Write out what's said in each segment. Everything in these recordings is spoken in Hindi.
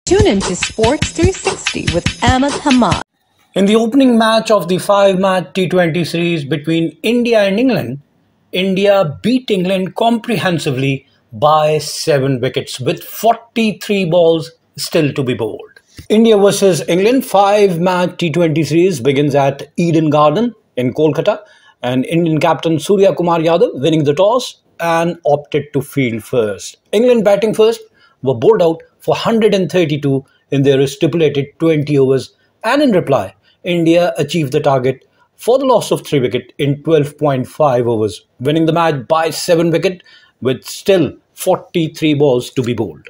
Tune into Sports 360 with Ahmed Hamad. In the opening match of the 5-match T20 series between India and England, India beat England comprehensively by 7 wickets with 43 balls still to be bowled. India versus England 5-match T20 series begins at Eden Garden in Kolkata, and Indian captain Surya Kumar Yadav winning the toss and opted to field first. England batting first were bowled out for 132 in their stipulated 20 overs, and in reply, India achieved the target for the loss of 3 wickets in 12.5 overs, winning the match by 7 wickets with still 43 balls to be bowled.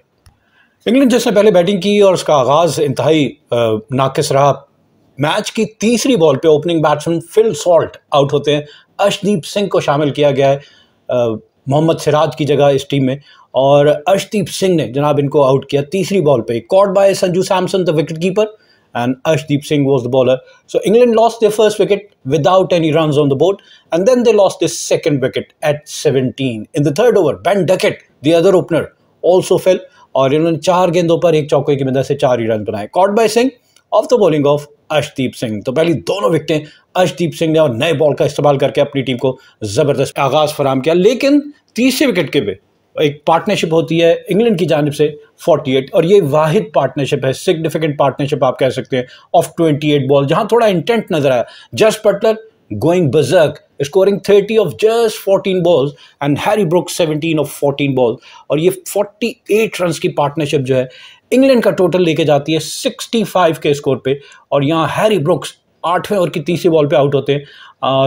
England जिसने पहले बैटिंग की और उसका आगाज इंतहाई नाकिस रहा। मैच की तीसरी बॉल पे opening batsman Phil Salt out होते हैं। अर्शदीप सिंह को शामिल किया गया है मोहम्मद सिराज की जगह इस टीम में, और अर्शदीप सिंह ने जनाब इनको आउट किया तीसरी बॉल पे। Caught bye Sanju Samson the wicket keeper and Arshdeep Singh was the bowler. So England lost their first wicket without any runs on the board, and then they lost their second wicket at 17. In the third over, Ben Duckett, the other opener, also fell, और इन्होंने 4 गेंदों पर एक चौके की मदद से 4 ही रन बनाए। Caught by Singh of the bowling of Arshdeep Singh. तो पहली दोनों विकेटें अर्शदीप सिंह ने और नए बॉल का इस्तेमाल करके अपनी टीम को जबरदस्त आगाज फराम किया। लेकिन तीसरे विकेट के पे एक पार्टनरशिप होती है इंग्लैंड की जानिब से 48, और ये वाहिद पार्टनरशिप है, सिग्निफिकेंट पार्टनरशिप आप कह सकते हैं, ऑफ 28 बॉल, जहां थोड़ा इंटेंट नजर आया। Jos Buttler going berserk, scoring 30 off just 14 balls, and Harry Brooks 17 off 14 balls, और ये 48 रन की पार्टनरशिप जो है इंग्लैंड का टोटल लेके जाती है 65 के स्कोर पे। और यहाँ हैरी ब्रुक्स 8वें ओवर की तीसरी बॉल पे आउट होते हैं।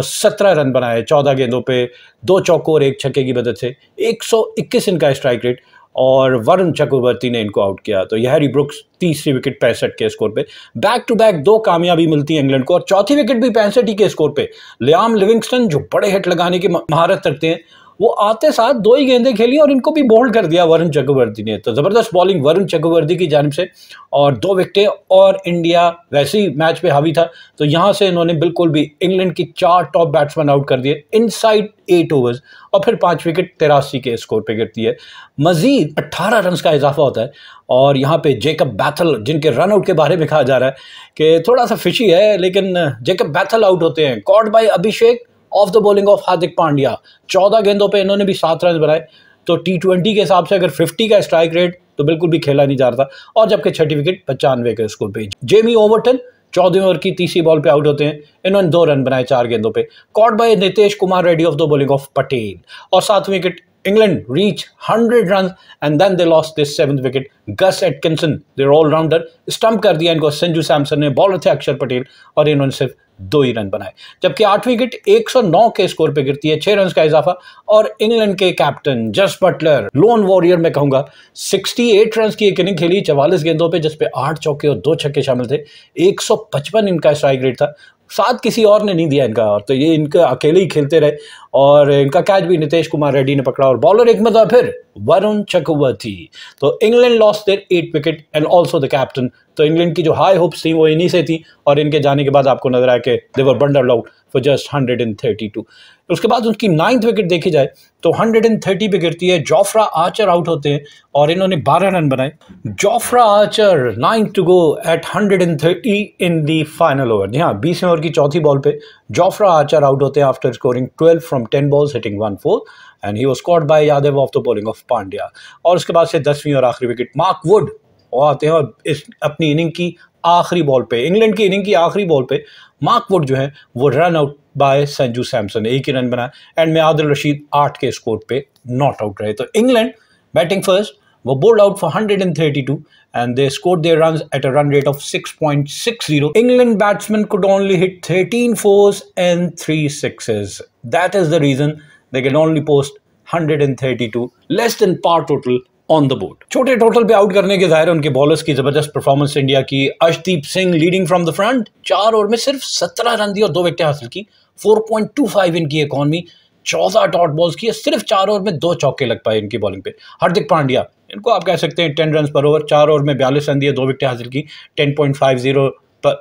17 रन बनाए 14 गेंदों पे, 2 चौकों और 1 छक्के की मदद से। 121 इनका स्ट्राइक रेट, और वरुण चक्रवर्ती ने इनको आउट किया। तो यह हैरी ब्रुक्स तीसरी विकेट 65 के स्कोर पे। बैक टू बैक 2 कामयाबी मिलती है इंग्लैंड को, और चौथी विकेट भी 65 ही के स्कोर पे। लियाम लिविंगस्टन जो बड़े हिट लगाने की महारत रखते हैं, वो आते साथ 2 ही गेंदें खेली और इनको भी बोल्ड कर दिया वरुण चक्रवर्ती ने। तो जबरदस्त बॉलिंग वरुण चक्रवर्ती की जानिब से, और 2 विकेटें, और इंडिया वैसे ही मैच पे हावी था। तो यहां से इन्होंने बिल्कुल भी इंग्लैंड की 4 टॉप बैट्समैन आउट कर दिए इनसाइड 8 ओवर्स, और फिर 5 विकेट 83 के स्कोर पे गिरती है। मजीद 18 रन का इजाफा होता है, और यहाँ पे जेकब बैथल, जिनके रन आउट के बारे में कहा जा रहा है कि थोड़ा सा फिशी है, लेकिन जेकब बैथल आउट होते हैं। Caught by Abhishek of the bowling of Hardik Pandya. 14 गेंदों पे इन्होंने भी 7 रन बनाए। तो T20 के हिसाब से अगर 50 का स्ट्राइक रेट तो बिल्कुल भी खेला नहीं जा रहा था, और जबकि छठी विकेट 95 के स्कोर पे। जेमी ओवरटन 14वें ओवर की तीसरी बॉल पे आउट होते हैं। इन्होंने 2 रन बनाए 4 गेंदों पे। Caught by Nitish Kumar Reddy of the bowling of Patel, और 7वीं wicket England reach 100 run, and then they lost this 7th wicket. Gus Atkinson, their allrounder, stump कर दिया इनको संजू सैमसन ने। बॉलर थे अक्षर पटेल, और इन्होंने सिर्फ 2 ही रन बनाए। जबकि 8वीं विकेट 109 के स्कोर पे गिरती है, 6 रन का इजाफा। और इंग्लैंड के कैप्टन जस बटलर, लोन वॉरियर मैं कहूंगा, 68 रन की एक इनिंग खेली 44 गेंदों पे, जिसपे 8 चौके और 2 छक्के शामिल थे। 155 इनका स्ट्राइक रेट था, साथ किसी और ने नहीं दिया इनका, और तो ये इनका अकेले ही खेलते रहे। और इनका कैच भी नितेश कुमार रेड्डी ने पकड़ा, और बॉलर एक मरतबा फिर वरुण चक्रवर्ती। तो England lost their 8 wicket and also the captain. तो इंग्लैंड की जो हाई होप्स थी वो इन्हीं से थी, और इनके जाने के बाद आपको नजर आया कि दे वर बंडल्ड आउट फॉर जस्ट 132। उसके बाद उनकी 9th विकेट देखी जाए तो 130 पे गिरती है। जोफ्रा आर्चर आउट होते हैं, और इन्होंने 12 रन बनाए। Jofra Archer 9 to go at 130 in the final over. जी हाँ, 20वें ओवर की चौथी बॉल पे जोफ्रा आर्चर आउट होते हैं after scoring 12 from 10 balls, hitting 1-4, and he was caught by Yadav off the bowling of Pandya. और उसके बाद से 10वीं और आखिरी विकेट मार्क वुड वो आते हैं, और इस अपनी इनिंग की आखिरी बॉल पे, इंग्लैंड की इनिंग की आखिरी बॉल पे मार्क वुड जो है वो run out by Sanju Samson, 1 he run बनाया, एंड में आदिल रशीद 8 के स्कोर पे नॉट आउट रहे। तो इंग्लैंड बैटिंग फर्स्ट वो bold out for 132, and they scored their runs at a run rate of 6.60. England batsmen could only hit 13 fours and 3 sixes. That is the reason they can only post 132, less than par total on the board. छोटे टोटल पे आउट करने के जाहिर है उनके बॉलर्स की जबरदस्त परफॉर्मेंस इंडिया की। Arshdeep Singh leading from the front, 4 over में सिर्फ 17 रन दिए और 2 विकेटें हासिल की। 4.25 इनकी इकॉनमी, 14 डॉट बॉल्स की, सिर्फ 4 ओवर में 2 चौके लग पाए इनकी बॉलिंग पे। हार्दिक पांड्या, इनको आप कह सकते हैं 10 रन पर ओवर, 4 ओवर में 42 रन दिए, 2 विकेटें हासिल की। 10.50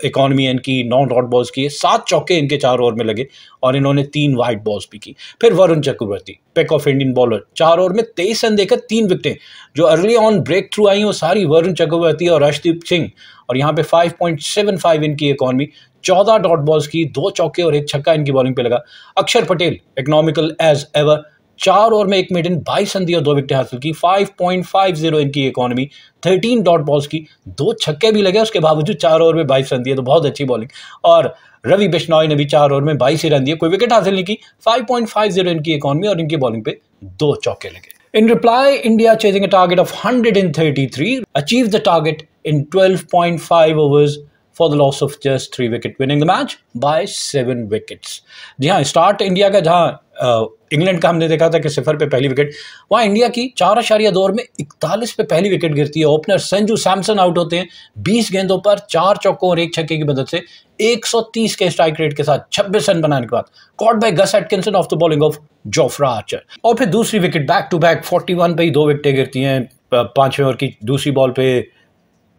इकॉनमी है इनकी, 9 डॉट बॉल्स की, 7 चौके इनके 4 ओवर में लगे और इन्होंने 3 वाइड बॉल्स भी की। फिर Varun Chakravarthy, pick of Indian bowler, 4 over में 23 रन देकर 3 विकेटें। जो अर्ली ऑन ब्रेक थ्रू आई वो सारी वरुण चक्रवर्ती और अर्शदीप सिंह, और यहाँ पे 5.75 इनकी इकॉनमी, 14 डॉट बॉल्स की, 2 चौके और 1 छक्का इनकी बॉलिंग पे लगा। Axar Patel economical as ever, 4 over में 1 मेडन, 22 रन दिए और 2 विकेट हासिल की, 5.50 इनकी इकॉनमी, 13 डॉट बॉल्स की, 2 छक्के भी लगे, उसके बावजूद 4 ओवर में 22 रन दिए, तो बहुत अच्छी बॉलिंग। और रवि बिश्नोई ने भी 4 ओवर में 22 ही रन दिए, कोई विकेट हासिल नहीं की, 5.50 इनकी इकॉनमी और इनकी बॉलिंग पे 2 चौके लगे। In reply, India chasing a target of 133 achieved the target in 12.5 overs for the loss of just 3 wickets, winning the match by 7 wickets. जी हाँ, स्टार्ट इंडिया का जहाँ इंग्लैंड का हमने देखा था कि 0 पे पहली विकेट, वहाँ इंडिया की 4.2 ओवर में 41 पे पहली विकेट गिरती है। ओपनर संजू सैमसन आउट होते हैं 20 गेंदों पर 4 चौकों और 1 छक्के की मदद से 130 के स्ट्राइक रेट के साथ 26 रन बनाने के बाद caught by Gus Atkinson off the bowling of Jofra Archer. और फिर दूसरी विकेट बैक टू बैक 41 पे ही 2 विकेटें गिरती हैं। 5वें ओवर की दूसरी बॉल पे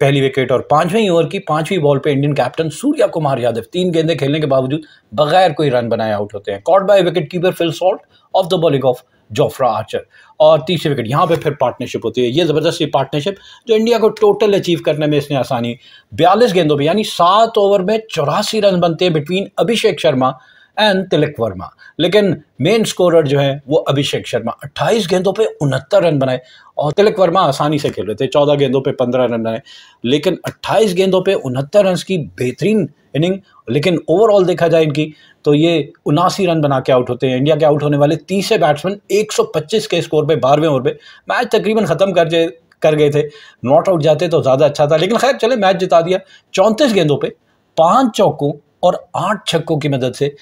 पहली विकेट और 5वें ओवर की 5वीं बॉल पे इंडियन कैप्टन सूर्या कुमार यादव 3 गेंदें खेलने के बावजूद बगैर कोई रन बनाए आउट होते हैं। Caught bye wicket keeper Phil Salt of the bowling of Jofra Archer. और तीसरी विकेट, यहाँ पे फिर पार्टनरशिप होती है। ये ज़बरदस्त पार्टनरशिप जो इंडिया को टोटल अचीव करने में इसने आसानी, 42 गेंदों पे यानी 7 ओवर में 84 रन बनते हैं बिटवीन अभिषेक शर्मा एंड तिलक वर्मा। लेकिन मेन स्कोरर जो है वो अभिषेक शर्मा, 28 गेंदों पे 69 रन बनाए और तिलक वर्मा आसानी से खेल रहे थे, 14 गेंदों पे 15 रन बनाए, लेकिन 28 गेंदों पे 69 रन की बेहतरीन इनिंग। लेकिन ओवरऑल देखा जाए इनकी तो ये 79 रन बना के आउट होते हैं। इंडिया के आउट होने वाले तीसरे बैट्समैन 125 के स्कोर पे 12वें ओवर पे मैच तकरीबन खत्म कर गए थे। नॉट आउट जाते तो ज़्यादा अच्छा था, लेकिन खैर चले मैच जिता दिया। 34 गेंदों पे 5 चौकों और 8 छक्कों की मदद से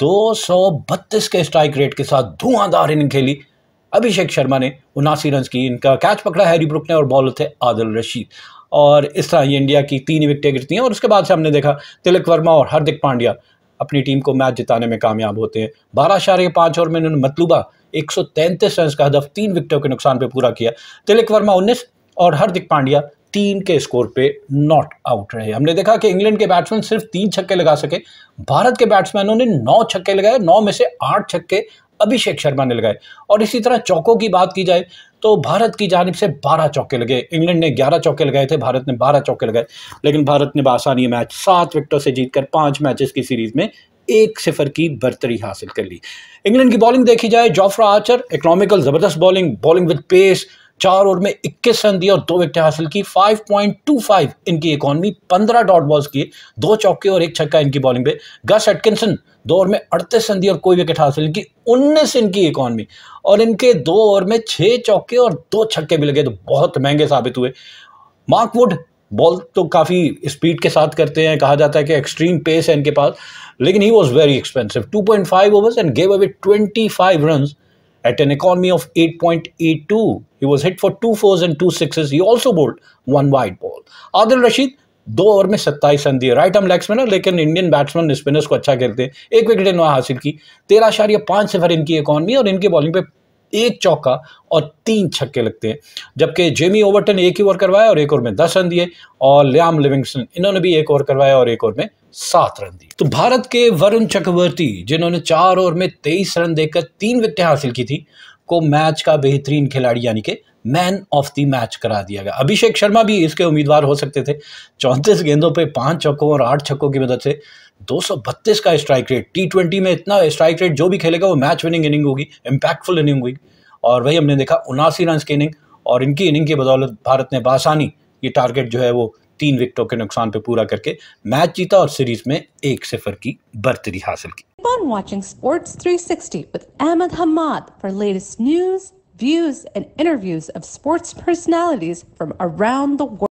232 के स्ट्राइक रेट के साथ धुआंधार इनिंग खेली अभिषेक शर्मा ने, 79 रन की। इनका कैच पकड़ा हैरी ब्रुक ने और बॉलर थे आदिल रशीद। और इस तरह ये इंडिया की 3 विकेटें गिरती हैं और उसके बाद से हमने देखा तिलक वर्मा और हार्दिक पांड्या अपनी टीम को मैच जिताने में कामयाब होते हैं। 12.5 ओवर में इन्होंने मतलूबा 133 रन का हदफ 3 विकेटों के नुकसान पे पूरा किया। तिलक वर्मा 19 और हार्दिक पांड्या 3 के स्कोर पे नॉट आउट रहे। हमने देखा कि इंग्लैंड के बैट्समैन सिर्फ 3 छक्के लगा सके, भारत के बैट्समैनों ने 9 छक्के लगाए, 9 में से 8 छक्के अभिषेक शर्मा ने लगाए। और इसी तरह चौकों की बात की जाए तो भारत की जानिब से 12 चौके लगे। इंग्लैंड ने 11 चौके लगाए थे, भारत ने 12 चौके लगाए, लेकिन भारत ने बआसानी ये मैच 7 विकेटों से जीतकर 5 मैचेस की सीरीज में 1-0 की बर्तरी हासिल कर ली। इंग्लैंड की बॉलिंग देखी जाए, जोफ्रा आर्चर इकोनॉमिकल जबरदस्त बॉलिंग विद पेस, 4 ओवर में 21 रन दिए और 2 विकेट हासिल की, 5.25 इनकी इकॉनमी, 15 डॉट बॉल्स किए, 2 चौके और 1 छक्का इनकी बॉलिंग पे। गस एटकिंसन 2 ओवर में 38 रन दिए और कोई विकेट हासिल की, 19 इनकी इकॉनमी। और इनके 2 ओवर में 6 चौके और 2 छक्के भी लगे, तो बहुत महंगे साबित हुए। मार्क वुड बॉल तो काफ़ी स्पीड के साथ करते हैं, कहा जाता है कि एक्सट्रीम पेस है इनके पास, लेकिन he was very expensive. 2.5 overs and gave away 25 runs at an economy of 8.82. He was hit for 2 fours and 2 sixes. He also bowled 1 wide ball. Adil Rashid 2 over में 27 रन दिए, राइट आर्म लेग स्पिनर, लेकिन इंडियन बैट्समैन स्पिनर्स को अच्छा खेलते हैं, 1 विकेट इन्होंने हासिल की, 13.5 इनकी इकॉनमी और इनकी बॉलिंग पे 1 चौका और 3 छक्के लगते हैं। जबकि जेमी ओवर्टन 1 ही ओवर करवाया और 1 ओवर में 10 रन दिए, और लियाम लिविंगस्टन इन्होंने भी 1 ओवर करवाया और 1 ओवर में 7 रन दिए। तो भारत के वरुण चक्रवर्ती, जिन्होंने 4 ओवर में 23 रन देकर 3 विकेटें हासिल की थी, को मैच का बेहतरीन खिलाड़ी यानी कि मैन ऑफ द मैच करा दिया गया। अभिषेक शर्मा भी इसके उम्मीदवार हो सकते थे। 34 गेंदों पे 5 चौकों और 8 छक्कों की मदद से 232 का स्ट्राइक रेट। T20 में इतना स्ट्राइक रेट जो भी खेलेगा वो मैच विनिंग इनिंग होगी, इम्पैक्टफुल इनिंग होगी। और वही हमने देखा 79 रन की इनिंग, और इनकी इनिंग की बदौलत भारत ने बआसानी ये टारगेट जो है वो 3 विकेटों के नुकसान पे पूरा करके मैच जीता और सीरीज में 1-0 की बर्तरी हासिल की। Keep on watching Sports 360 with Ahmed Hamad for latest news, views, and interviews of sports personalities from around the world.